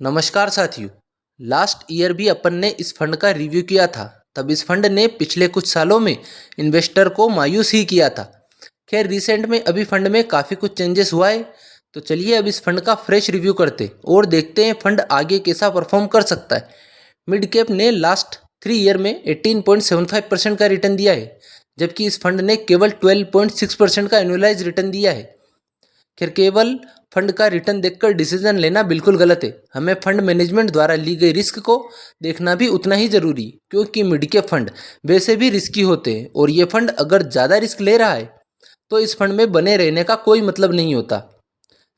नमस्कार साथियों। Last year भी अपन ने इस फंड का रिव्यू किया था। तब इस फंड ने पिछले कुछ सालों में इन्वेस्टर को मायूस ही किया था। खैर रिसेंट में अभी फंड में काफ़ी कुछ चेंजेस हुआ है। तो चलिए अब इस फंड का फ्रेश रिव्यू करते और देखते हैं फंड आगे कैसा परफॉर्म कर सकता है। मिड कैप ने लास्ट 3 ईयर में 18.75% का रिटर्न दिया है, जबकि इस फंड ने केवल 12.6% का एनुअलाइज रिटर्न दिया है। खैर केवल फंड का रिटर्न देखकर डिसीजन लेना बिल्कुल गलत है। हमें फंड मैनेजमेंट द्वारा ली गई रिस्क को देखना भी उतना ही जरूरी, क्योंकि मिड कैप फंड वैसे भी रिस्की होते हैं और ये फंड अगर ज़्यादा रिस्क ले रहा है तो इस फंड में बने रहने का कोई मतलब नहीं होता।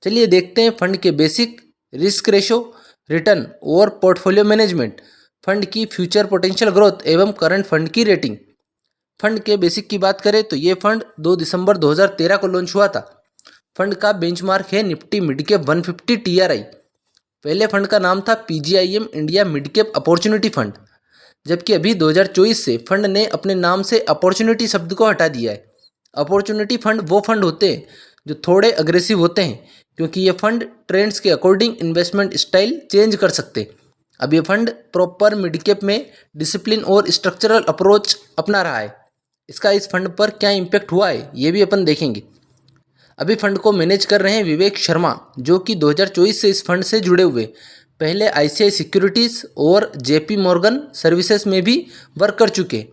चलिए देखते हैं फंड के बेसिक, रिस्क रेशो, रिटर्न और पोर्टफोलियो मैनेजमेंट, फंड की फ्यूचर पोटेंशियल ग्रोथ एवं करंट फंड की रेटिंग। फंड के बेसिक की बात करें तो ये फंड 2 दिसंबर 2013 को लॉन्च हुआ था। फंड का बेंचमार्क है निफ्टी मिड कैप 150 टीआरआई। पहले फंड का नाम था PGIM India mid cap opportunity fund, जबकि अभी 2024 से फंड ने अपने नाम से अपॉर्चुनिटी शब्द को हटा दिया है। अपॉर्चुनिटी फंड वो फंड होते हैं जो थोड़े अग्रेसिव होते हैं, क्योंकि ये फंड ट्रेंड्स के अकॉर्डिंग इन्वेस्टमेंट स्टाइल चेंज कर सकते हैं। अब ये फंड प्रॉपर मिड कैप में डिसिप्लिन और स्ट्रक्चरल अप्रोच अपना रहा है। इसका इस फंड पर क्या इम्पैक्ट हुआ है ये भी अपन देखेंगे। अभी फंड को मैनेज कर रहे हैं विवेक शर्मा, जो कि 2024 से इस फंड से जुड़े हुए। पहले आईसीआई सिक्योरिटीज़ और जेपी मॉर्गन सर्विसेज में भी वर्क कर चुके।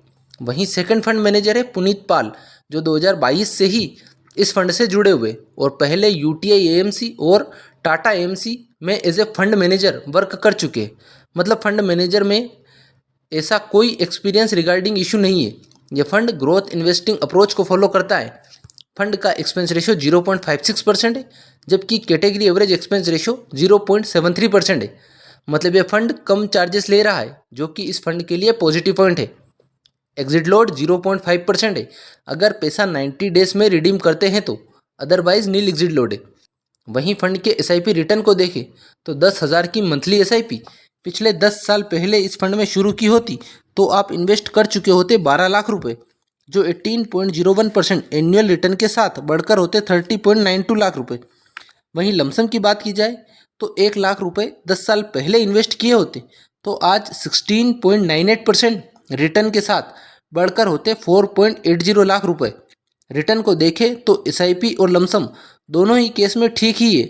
वहीं सेकंड फंड मैनेजर है पुनीत पाल, जो 2022 से ही इस फंड से जुड़े हुए और पहले यूटीआई एएमसी और टाटा एएमसी में as a fund manager work कर चुके। मतलब फंड मैनेजर में ऐसा कोई एक्सपीरियंस रिगार्डिंग इशू नहीं है। यह फंड ग्रोथ इन्वेस्टिंग अप्रोच को फॉलो करता है। फंड का एक्सपेंस रेशो 0.56% है, जबकि कैटेगरी एवरेज एक्सपेंस रेशो 0.73% है। मतलब ये फंड कम चार्जेस ले रहा है, जो कि इस फंड के लिए पॉजिटिव पॉइंट है। एग्जिट लोड 0.5% है अगर पैसा 90 डेज में रिडीम करते हैं तो, अदरवाइज नील एग्जिट लोड है। वहीं फंड के एसआईपी रिटर्न को देखें तो 10,000 की मंथली एसआईपी पिछले 10 साल पहले इस फंड में शुरू की होती तो आप इन्वेस्ट कर चुके होते 12 लाख रुपए, जो 18.01% एनुअल रिटर्न के साथ बढ़कर होते 30.92 लाख रुपए। वहीं लमसम की बात की जाए तो 1 लाख रुपए 10 साल पहले इन्वेस्ट किए होते तो आज 16.98% रिटर्न के साथ बढ़कर होते 4.80 लाख रुपए। रिटर्न को देखें तो एसआईपी और लमसम दोनों ही केस में ठीक ही है,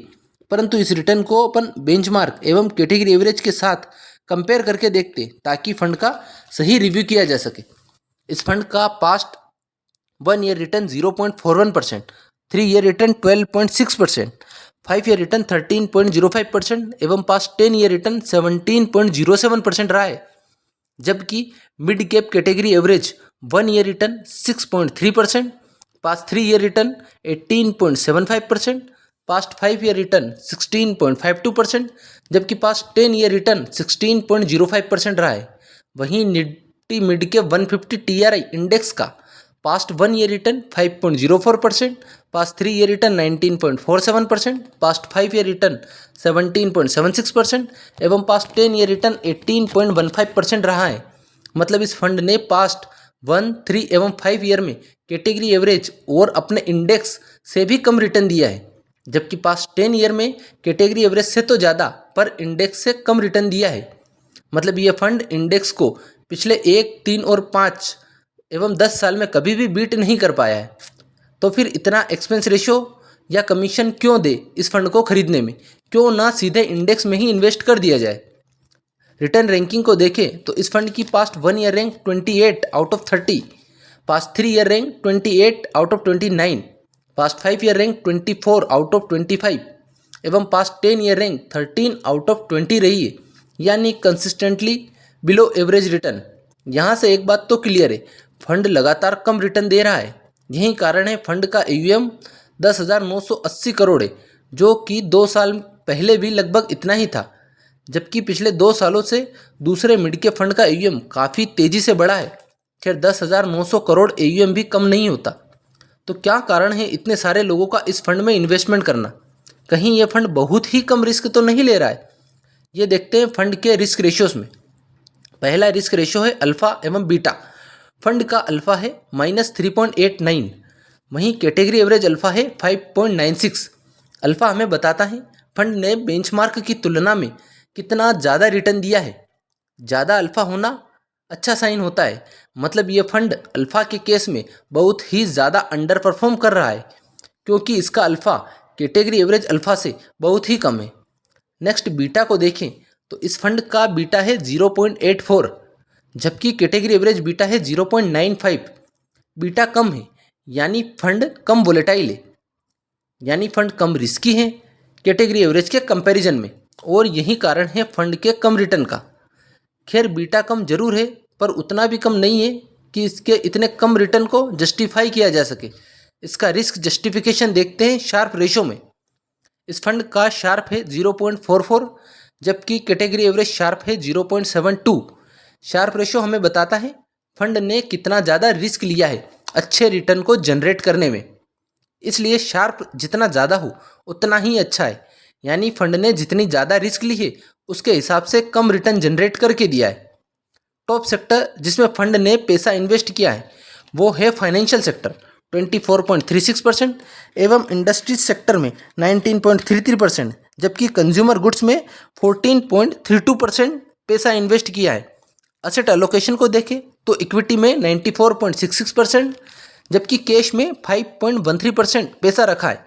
परंतु इस रिटर्न को अपन बेंचमार्क एवं कैटेगरी एवरेज के साथ कंपेयर करके देखते ताकि फंड का सही रिव्यू किया जा सके। इस फंड का past 1 year return 0.41%, 3 year return 12.6%, 5 year return 13.05% एवं पास्ट 10 ईयर रिटर्न 17.07% रहा है। जबकि mid cap category average 1 year return 6.3%, past 3 year return 18.75%, past 5 year return 16.52%, जबकि पास्ट 10 ईयर रिटर्न 16.05% रहा है। वहीं Nifty mid cap 150 TRI index का past 1 year return 5.04%, past 3 year return 19.47%, past 5 year return 17.76% एवं past 10 year return 18.15% रहा है। मतलब इस फंड ने पास्ट 1, 3 एवं 5 ईयर में कैटेगरी एवरेज और अपने इंडेक्स से भी कम रिटर्न दिया है, जबकि पास्ट 10 ईयर में कैटेगरी एवरेज से तो ज़्यादा पर इंडेक्स से कम रिटर्न दिया है। मतलब ये फंड इंडेक्स को पिछले 1, 3 और 5 एवं 10 साल में कभी भी बीट नहीं कर पाया है। तो फिर इतना एक्सपेंस रेशो या कमीशन क्यों दे इस फंड को खरीदने में? क्यों ना सीधे इंडेक्स में ही इन्वेस्ट कर दिया जाए। रिटर्न रैंकिंग को देखें तो इस फंड की past 1 year rank 28 out of 30, past 3 year rank 28 out of 29, past 5 year rank 24 out of 25 एवं past 10 year rank 13 out of 20 रही है, यानी कंसिस्टेंटली बिलो एवरेज रिटर्न। यहाँ से एक बात तो क्लियर है, फंड लगातार कम रिटर्न दे रहा है। यही कारण है फंड का AUM 10,980 करोड़ है, जो कि 2 साल पहले भी लगभग इतना ही था। जबकि पिछले 2 सालों से दूसरे मिड कैप फंड का AUM काफ़ी तेज़ी से बढ़ा है। खैर 10,900 करोड़ AUM भी कम नहीं होता। तो क्या कारण है इतने सारे लोगों का इस फंड में इन्वेस्टमेंट करना? कहीं ये फंड बहुत ही कम रिस्क तो नहीं ले रहा है? ये देखते हैं फंड के रिस्क रेशियोज में। पहला रिस्क रेशियो है अल्फ़ा एवं बीटा। फंड का अल्फ़ा है -3.89, वहीं कैटेगरी एवरेज अल्फ़ा है 5.96। अल्फ़ा हमें बताता है फंड ने बेंचमार्क की तुलना में कितना ज़्यादा रिटर्न दिया है। ज़्यादा अल्फ़ा होना अच्छा साइन होता है, मतलब ये फंड अल्फ़ा के केस में बहुत ही ज़्यादा अंडर परफॉर्म कर रहा है, क्योंकि इसका अल्फ़ा कैटेगरी एवरेज अल्फ़ा से बहुत ही कम है। नेक्स्ट बीटा को देखें तो इस फंड का बीटा है 0.84, जबकि कैटेगरी एवरेज बीटा है 0.95। बीटा कम है यानी फंड कम वोलेटाइल है, यानी फंड कम रिस्की है कैटेगरी एवरेज के कंपैरिजन में, और यही कारण है फंड के कम रिटर्न का। खैर बीटा कम जरूर है, पर उतना भी कम नहीं है कि इसके इतने कम रिटर्न को जस्टिफाई किया जा सके। इसका रिस्क जस्टिफिकेशन देखते हैं शार्प रेशो में। इस फंड का शार्प है 0.44, जबकि कैटेगरी एवरेज शार्प है 0.72। शार्प रेशो हमें बताता है फंड ने कितना ज़्यादा रिस्क लिया है अच्छे रिटर्न को जनरेट करने में। इसलिए शार्प जितना ज़्यादा हो उतना ही अच्छा है, यानी फंड ने जितनी ज़्यादा रिस्क ली है उसके हिसाब से कम रिटर्न जनरेट करके दिया है। टॉप सेक्टर जिसमें फंड ने पैसा इन्वेस्ट किया है वो है फाइनेंशियल सेक्टर 24.36% एवं इंडस्ट्रीज सेक्टर में 19.33%, जबकि कंज्यूमर गुड्स में 14.32% पैसा इन्वेस्ट किया है। असेट एलोकेशन को देखें तो इक्विटी में 94.66%, जबकि कैश में 5.13% पैसा रखा है।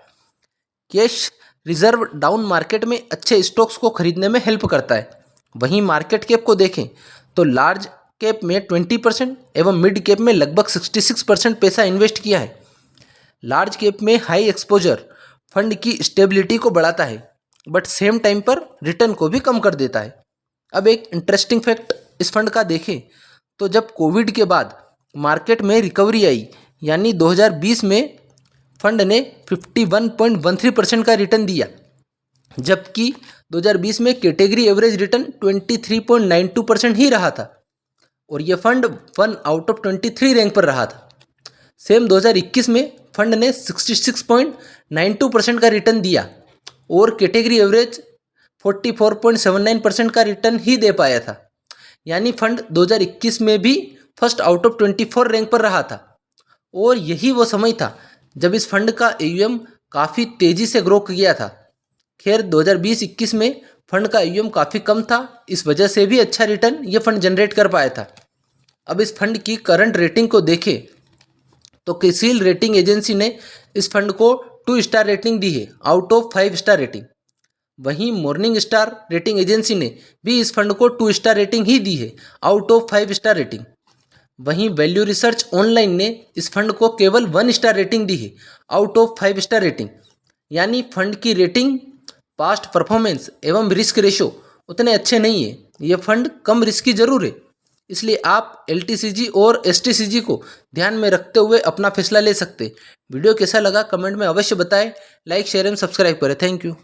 कैश रिजर्व डाउन मार्केट में अच्छे स्टॉक्स को खरीदने में हेल्प करता है। वहीं मार्केट कैप को देखें तो लार्ज कैप में 20% एवं मिड कैप में लगभग 66% पैसा इन्वेस्ट किया है। लार्ज कैप में हाई एक्सपोजर फंड की स्टेबिलिटी को बढ़ाता है, बट सेम टाइम पर रिटर्न को भी कम कर देता है। अब एक इंटरेस्टिंग फैक्ट इस फंड का देखें तो जब कोविड के बाद मार्केट में रिकवरी आई, यानी 2020 में फंड ने 51.13% का रिटर्न दिया, जबकि 2020 में कैटेगरी एवरेज रिटर्न 23.92% ही रहा था, और यह फंड 1 आउट ऑफ 23 रैंक पर रहा था। सेम 2021 में फंड ने 66.92% का रिटर्न दिया और कैटेगरी एवरेज 44.79% का रिटर्न ही दे पाया था, यानी फंड 2021 में भी फर्स्ट आउट ऑफ 24 रैंक पर रहा था। और यही वो समय था जब इस फंड का AUM काफ़ी तेज़ी से ग्रो किया था। खैर 2020-21 में फंड का AUM काफ़ी कम था, इस वजह से भी अच्छा रिटर्न ये फंड जनरेट कर पाया था। अब इस फंड की करंट रेटिंग को देखें तो क्रिसिल रेटिंग एजेंसी ने इस फंड को 2 स्टार रेटिंग दी है आउट ऑफ 5 स्टार रेटिंग। वहीं मॉर्निंग स्टार रेटिंग एजेंसी ने भी इस फंड को 2 स्टार रेटिंग ही दी है आउट ऑफ 5 स्टार रेटिंग। वहीं वैल्यू रिसर्च ऑनलाइन ने इस फंड को केवल 1 स्टार रेटिंग दी है आउट ऑफ 5 स्टार रेटिंग, यानी फंड की रेटिंग, पास्ट परफॉर्मेंस एवं रिस्क रेशो उतने अच्छे नहीं है। ये फंड कम रिस्की जरूर है, इसलिए आप LTCG और STCG को ध्यान में रखते हुए अपना फैसला ले सकते। वीडियो कैसा लगा कमेंट में अवश्य बताएं, लाइक शेयर एवं सब्सक्राइब करें। Thank you.